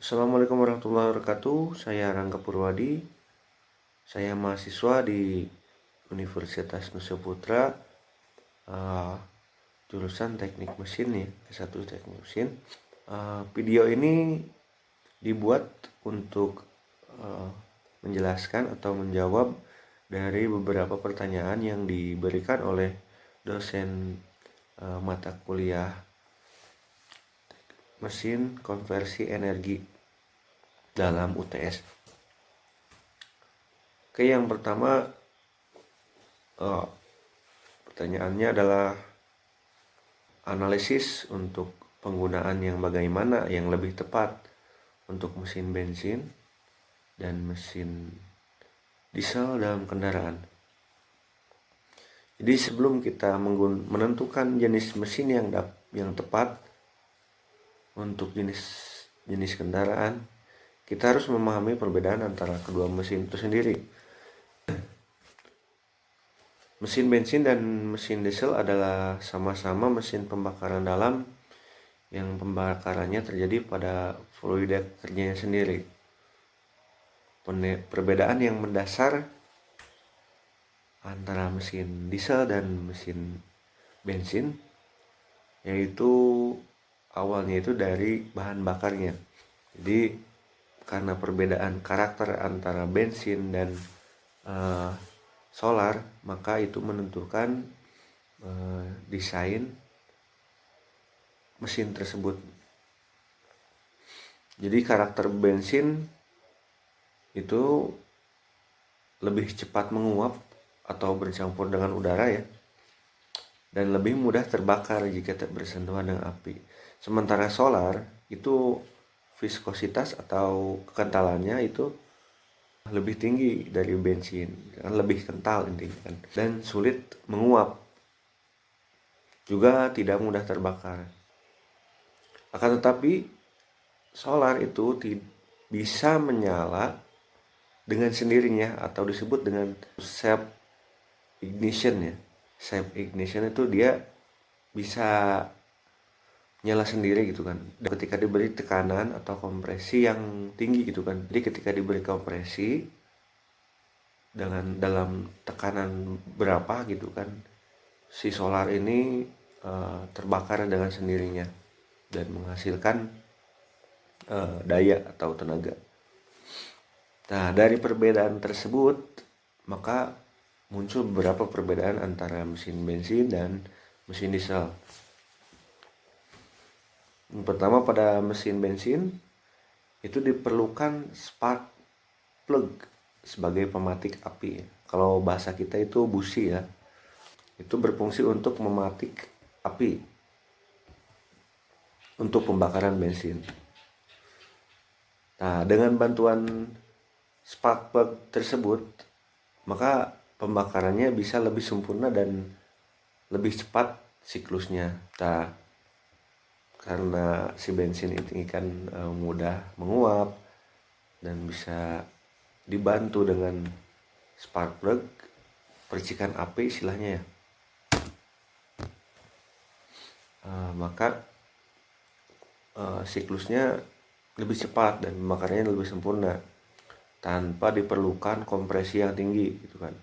Assalamualaikum warahmatullahi wabarakatuh. Saya Rangga Purwadi. Saya mahasiswa di Universitas Nusa Putra, jurusan Teknik Mesin ya, S1 Teknik Mesin. Video ini dibuat untuk menjelaskan atau menjawab dari beberapa pertanyaan yang diberikan oleh dosen mata kuliah mesin konversi energi dalam UTS. Oke, yang pertama pertanyaannya adalah analisis untuk penggunaan yang bagaimana yang lebih tepat untuk mesin bensin dan mesin diesel dalam kendaraan. Jadi sebelum kita menentukan jenis mesin yang tepat untuk jenis kendaraan, kita harus memahami perbedaan antara kedua mesin itu sendiri. Mesin bensin dan mesin diesel adalah sama-sama mesin pembakaran dalam yang pembakarannya terjadi pada fluida kerjanya sendiri. Perbedaan yang mendasar antara mesin diesel dan mesin bensin yaitu awalnya itu dari bahan bakarnya. Jadi karena perbedaan karakter antara bensin dan solar, maka itu menentukan desain mesin tersebut. Jadi karakter bensin itu lebih cepat menguap atau bercampur dengan udara ya, dan lebih mudah terbakar jika bersentuhan dengan api. Sementara solar itu viskositas atau kekentalannya itu lebih tinggi dari bensin, kan lebih kental intinya kan, dan sulit menguap, juga tidak mudah terbakar. Akan tetapi solar itu bisa menyala dengan sendirinya atau disebut dengan self ignition ya. Self ignition itu dia bisa nyala sendiri gitu kan, ketika diberi tekanan atau kompresi yang tinggi gitu kan. Jadi ketika diberi kompresi dengan dalam tekanan berapa gitu kan, si solar ini terbakar dengan sendirinya dan menghasilkan daya atau tenaga. Nah, dari perbedaan tersebut maka muncul beberapa perbedaan antara mesin bensin dan mesin diesel. Yang pertama, pada mesin bensin itu diperlukan spark plug sebagai pematik api. Kalau bahasa kita itu busi ya. Itu berfungsi untuk mematik api untuk pembakaran bensin. Nah, dengan bantuan spark plug tersebut, maka pembakarannya bisa lebih sempurna dan lebih cepat siklusnya. Nah, karena si bensin ini kan mudah menguap dan bisa dibantu dengan spark plug, percikan api istilahnya ya. Maka siklusnya lebih cepat dan pembakarannya lebih sempurna tanpa diperlukan kompresi yang tinggi gitu kan.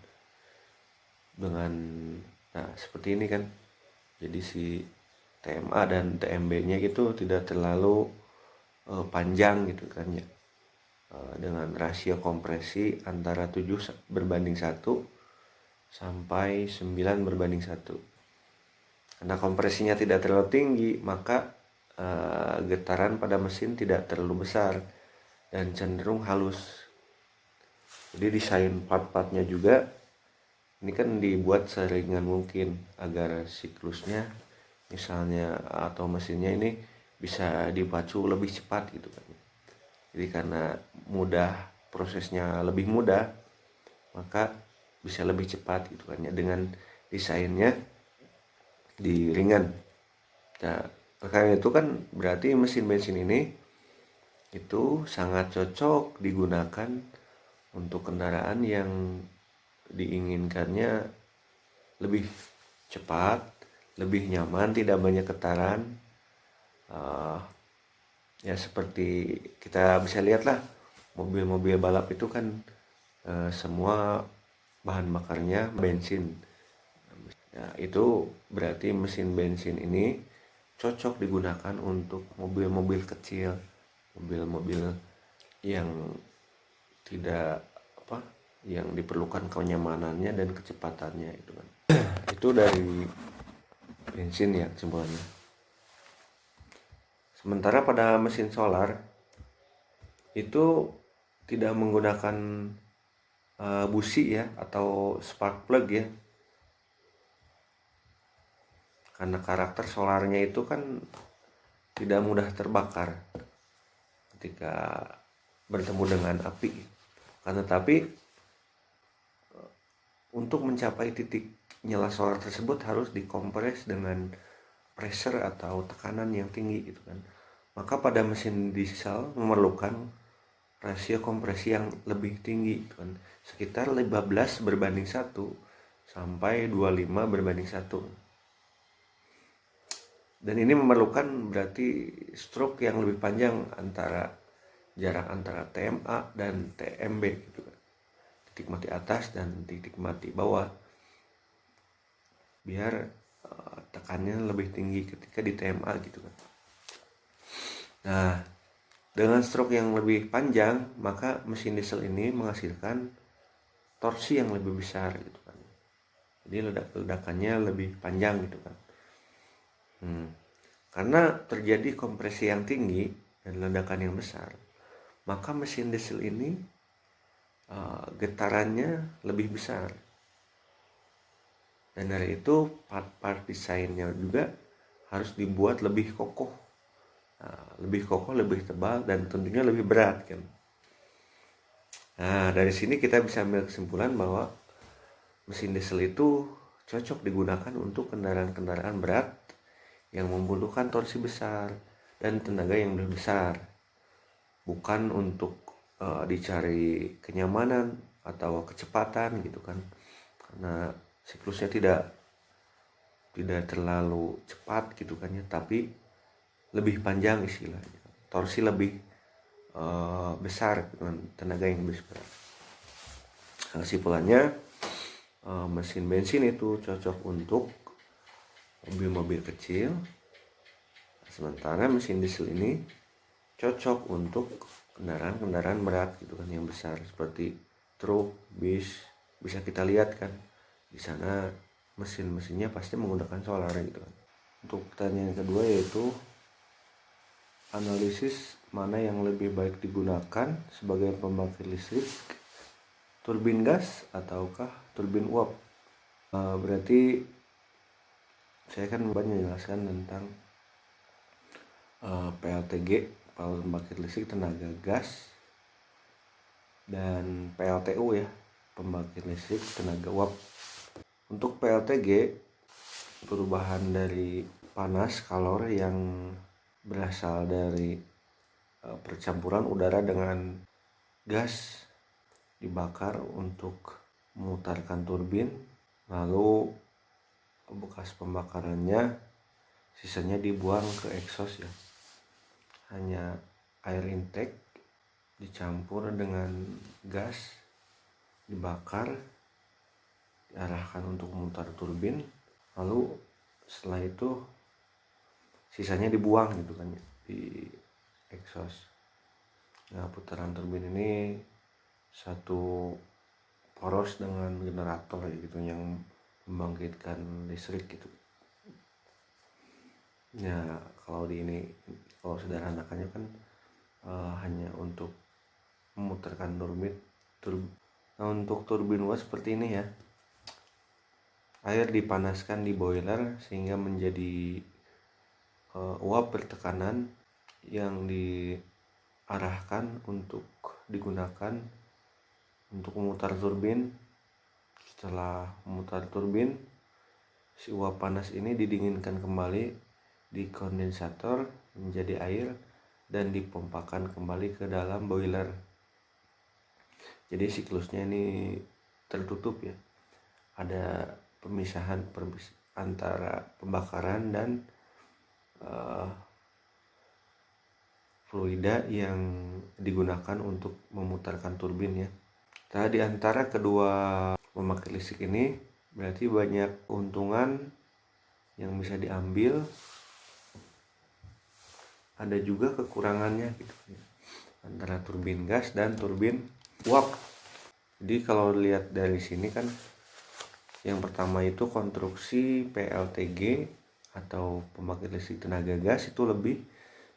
Nah seperti ini kan, jadi si TMA dan TMB-nya itu tidak terlalu panjang gitu kan ya, dengan rasio kompresi antara 7:1 sampai 9:1. Karena kompresinya tidak terlalu tinggi, maka getaran pada mesin tidak terlalu besar dan cenderung halus. Jadi desain part-partnya juga ini kan dibuat seringan mungkin agar siklusnya misalnya atau mesinnya ini bisa dipacu lebih cepat gitu kan. Jadi karena prosesnya lebih mudah, maka bisa lebih cepat gitu kan ya, dengan desainnya di ringan. Nah, karena itu kan berarti mesin bensin ini itu sangat cocok digunakan untuk kendaraan yang diinginkannya lebih cepat, lebih nyaman, tidak banyak getaran, Ya seperti kita bisa lihat lah, mobil-mobil balap itu kan semua bahan bakarnya bensin. Nah, itu berarti mesin bensin ini cocok digunakan untuk mobil-mobil kecil, mobil-mobil yang tidak apa, yang diperlukan kenyamanannya dan kecepatannya itu kan. Itu dari bensin ya kesimpulannya. Sementara pada mesin solar itu tidak menggunakan busi ya atau spark plug ya, karena karakter solarnya itu kan tidak mudah terbakar ketika bertemu dengan api. Karena tapi untuk mencapai titik nyala solar tersebut harus dikompres dengan pressure atau tekanan yang tinggi gitu kan. Maka pada mesin diesel memerlukan rasio kompresi yang lebih tinggi gitu kan. Sekitar 15:1 sampai 25:1. Dan ini memerlukan berarti stroke yang lebih panjang antara jarak antara TMA dan TMB gitu kan. Titik mati atas dan titik mati bawah. Biar tekannya lebih tinggi ketika di TMA gitu kan. Nah, dengan stroke yang lebih panjang, maka mesin diesel ini menghasilkan torsi yang lebih besar gitu kan. Jadi ledakannya lebih panjang gitu kan. Karena terjadi kompresi yang tinggi dan ledakan yang besar, maka mesin diesel ini getarannya lebih besar. Dan dari itu part-part desainnya juga harus dibuat lebih kokoh. Lebih kokoh, lebih tebal, dan tentunya lebih berat kan. Nah, dari sini kita bisa ambil kesimpulan bahwa mesin diesel itu cocok digunakan untuk kendaraan-kendaraan berat yang membutuhkan torsi besar dan tenaga yang lebih besar. Bukan untuk dicari kenyamanan atau kecepatan gitu kan. Karena siklusnya tidak terlalu cepat gitu kan ya, tapi lebih panjang istilahnya. Torsi lebih besar dengan tenaga yang lebih besar. Kesimpulannya mesin bensin itu cocok untuk mobil-mobil kecil, sementara mesin diesel ini cocok untuk kendaraan-kendaraan berat gitu kan yang besar seperti truk, bis. Bisa kita lihat kan di sana mesin-mesinnya pasti menggunakan solar gitu kan. Untuk pertanyaan yang kedua yaitu analisis mana yang lebih baik digunakan sebagai pembangkit listrik, turbin gas ataukah turbin uap. Berarti saya akan menjelaskan tentang PLTG, pembangkit listrik tenaga gas, dan PLTU ya, pembangkit listrik tenaga uap. Untuk PLTG, perubahan dari panas kalor yang berasal dari percampuran udara dengan gas dibakar untuk memutarkan turbin, lalu bekas pembakarannya sisanya dibuang ke exhaust ya. Hanya air intake dicampur dengan gas, dibakar, diarahkan untuk memutar turbin, lalu setelah itu sisanya dibuang gitu kan di exhaust. Nah, putaran turbin ini satu poros dengan generator gitu yang membangkitkan listrik gitu. Ya, kalau sederhanakannya kan hanya untuk memutarkan turbin. Nah, untuk turbin uap seperti ini ya. Air dipanaskan di boiler sehingga menjadi uap bertekanan yang diarahkan untuk digunakan untuk memutar turbin. Setelah memutar turbin, si uap panas ini didinginkan kembali di kondensator menjadi air dan dipompakan kembali ke dalam boiler. Jadi siklusnya ini tertutup ya. Ada pemisahan antara pembakaran dan fluida yang digunakan untuk memutarkan turbin ya. Nah, di antara kedua pembangkit listrik ini berarti banyak keuntungan yang bisa diambil, ada juga kekurangannya gitu ya, antara turbin gas dan turbin uap. Jadi kalau lihat dari sini kan, yang pertama itu konstruksi PLTG atau pembangkit listrik tenaga gas itu lebih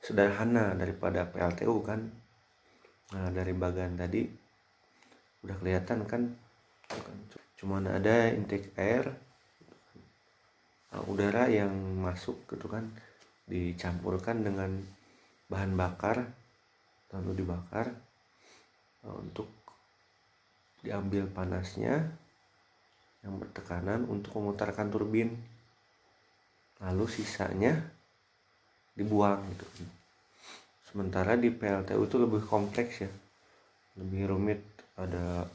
sederhana daripada PLTU kan. Nah, dari bagian tadi udah kelihatan kan, cuman ada intake air, udara yang masuk gitu kan, dicampurkan dengan bahan bakar lalu dibakar untuk diambil panasnya yang bertekanan untuk memutarkan turbin, lalu sisanya dibuang gitu. Sementara di PLTU itu lebih kompleks ya, lebih rumit, ada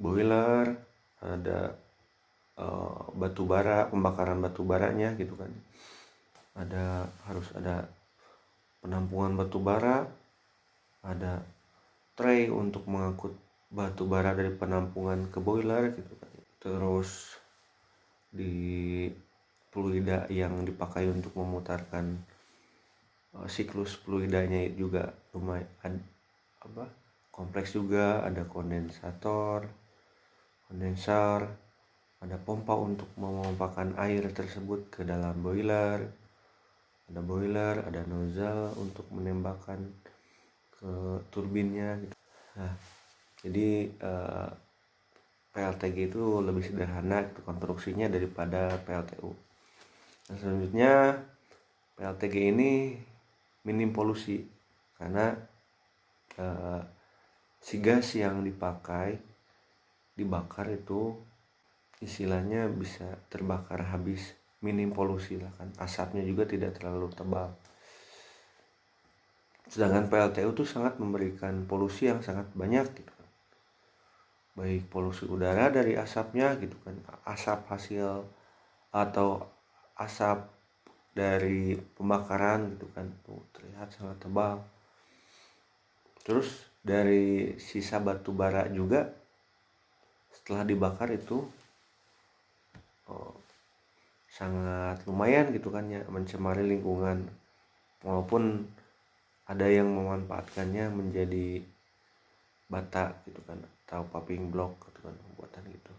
boiler, ada batu bara, pembakaran batu baranya gitu kan, harus ada penampungan batu bara, ada tray untuk mengangkut batu bara dari penampungan ke boiler gitu kan. Terus di fluida yang dipakai untuk memutarkan siklus fluidanya juga lumayan kompleks juga, ada kondensor, ada pompa untuk memompakan air tersebut ke dalam boiler, ada nozzle untuk menembakkan ke turbinnya gitu. Nah, jadi PLTG itu lebih sederhana gitu konstruksinya daripada PLTU. Nah, selanjutnya PLTG ini minim polusi karena si gas yang dibakar itu istilahnya bisa terbakar habis, minim polusi lah kan, asapnya juga tidak terlalu tebal. Sedangkan PLTU itu sangat memberikan polusi yang sangat banyak gitu kan, baik polusi udara dari asapnya gitu kan, asap hasil atau asap dari pembakaran gitu kan, tuh terlihat sangat tebal. Terus dari sisa batu bara juga setelah dibakar itu sangat lumayan gitu kan ya, mencemari lingkungan, walaupun ada yang memanfaatkannya menjadi bata gitu kan, atau paving block gitu kan, pembuatan gitu.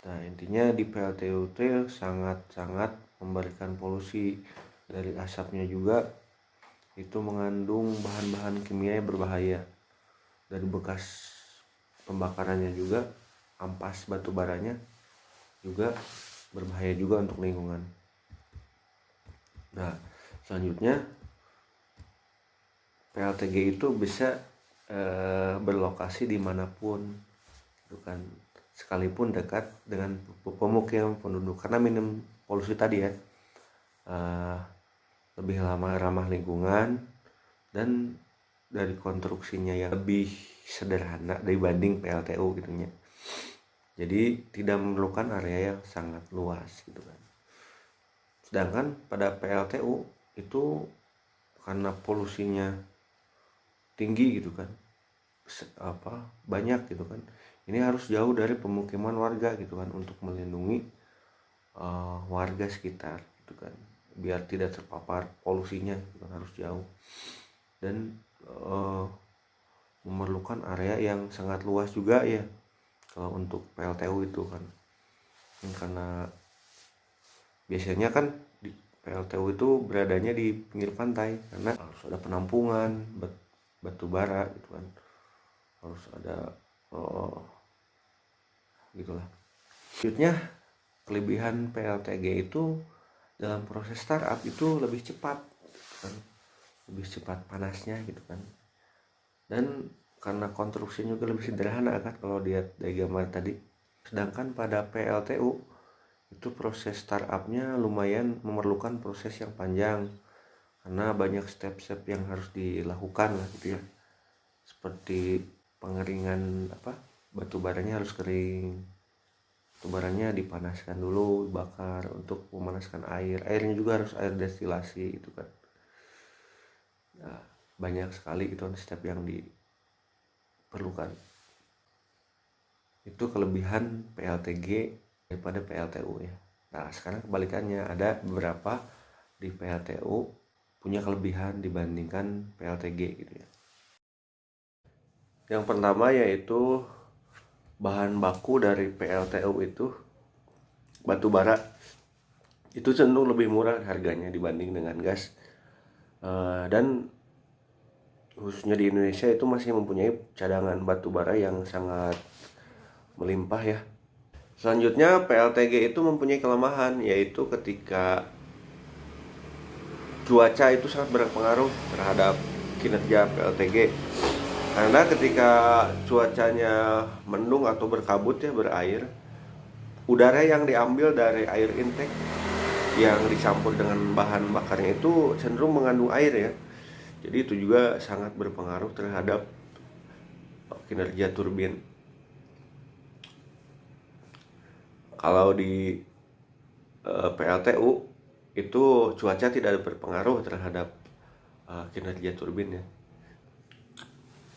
Nah, intinya di PLTU sangat-sangat memberikan polusi. Dari asapnya juga itu mengandung bahan-bahan kimia yang berbahaya. Dari bekas pembakarannya juga, ampas batu baranya juga berbahaya juga untuk lingkungan. Nah, selanjutnya PLTG itu bisa berlokasi dimanapun gitu kan, sekalipun dekat dengan pemukiman penduduk, karena minim polusi tadi ya, lebih ramah lingkungan, dan dari konstruksinya yang lebih sederhana dibanding PLTU gitu ya. Jadi tidak memerlukan area yang sangat luas gitu kan. Sedangkan pada PLTU itu karena polusinya tinggi gitu kan, banyak gitu kan, ini harus jauh dari pemukiman warga gitu kan, untuk melindungi warga sekitar gitu kan, biar tidak terpapar polusinya gitu kan, harus jauh dan memerlukan area yang sangat luas juga ya kalau untuk PLTU itu kan. Karena biasanya kan di PLTU itu beradanya di pinggir pantai, karena harus ada penampungan batu bara gitu kan, harus ada gitulah. Selanjutnya, kelebihan PLTG itu dalam proses startup itu lebih cepat gitu kan, lebih cepat panasnya gitu kan, dan karena konstruksinya juga lebih sederhana kan kalau lihat dari gambar tadi. Sedangkan pada PLTU itu proses startupnya lumayan memerlukan proses yang panjang, karena banyak step-step yang harus dilakukan lah gitu ya, seperti pengeringan batu baranya harus kering, batu baranya dipanaskan dulu, dibakar untuk memanaskan airnya juga harus air destilasi itu kan. Nah, banyak sekali gitu step yang diperlukan. Itu kelebihan PLTG daripada PLTU ya. Nah, sekarang kebalikannya, ada beberapa di PLTU punya kelebihan dibandingkan PLTG gitu ya. Yang pertama yaitu bahan baku dari PLTU itu batu bara itu cenderung lebih murah harganya dibanding dengan gas. Dan khususnya di Indonesia itu masih mempunyai cadangan batu bara yang sangat melimpah ya. Selanjutnya PLTG itu mempunyai kelemahan, yaitu ketika cuaca itu sangat berpengaruh terhadap kinerja PLTG. Karena ketika cuacanya mendung atau berkabut ya, berair, udara yang diambil dari air intake yang dicampur dengan bahan bakarnya itu cenderung mengandung air ya. Jadi itu juga sangat berpengaruh terhadap kinerja turbin. Kalau di PLTU itu cuaca tidak berpengaruh terhadap kinerja turbin ya.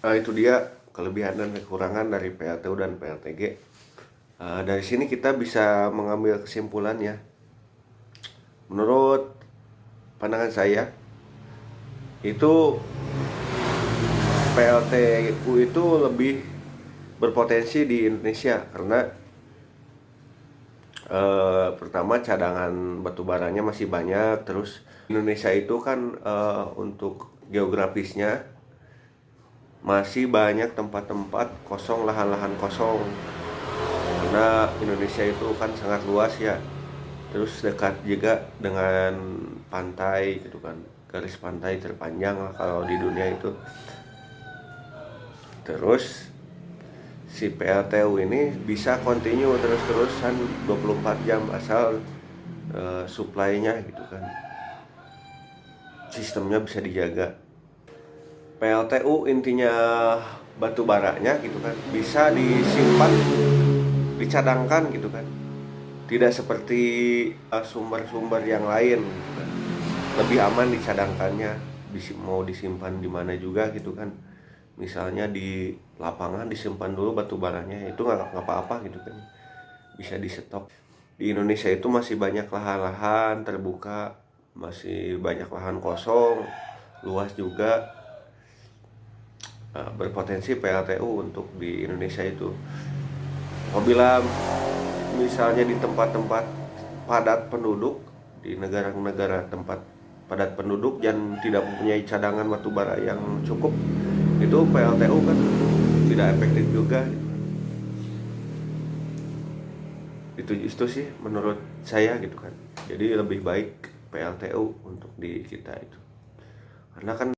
Nah, itu dia kelebihan dan kekurangan dari PLTU dan PLTG. Dari sini kita bisa mengambil kesimpulan ya. Menurut pandangan saya, itu PLTU itu lebih berpotensi di Indonesia karena pertama cadangan batu baranya masih banyak. Terus Indonesia itu kan untuk geografisnya masih banyak tempat-tempat kosong, lahan-lahan kosong, karena Indonesia itu kan sangat luas ya. Terus dekat juga dengan pantai gitu kan, garis pantai terpanjang lah kalau di dunia itu. Terus si PLTU ini bisa continue terus-terusan 24 jam asal supply-nya gitu kan, sistemnya bisa dijaga. PLTU intinya batu baranya gitu kan bisa disimpan, dicadangkan gitu kan, tidak seperti sumber-sumber yang lain gitu kan. Lebih aman dicadangkannya, mau disimpan di mana juga gitu kan. Misalnya di lapangan disimpan dulu batu baranya, itu nggak apa-apa gitu kan, bisa di stok. Di Indonesia itu masih banyak lahan-lahan terbuka, masih banyak lahan kosong, luas juga. Berpotensi PLTU untuk di Indonesia itu. Apabila misalnya di tempat-tempat padat penduduk, di negara-negara tempat padat penduduk dan tidak mempunyai cadangan batu bara yang cukup, itu PLTU kan tidak efektif juga. Itu sih menurut saya gitu kan. Jadi lebih baik PLTU untuk di kita itu. Karena kan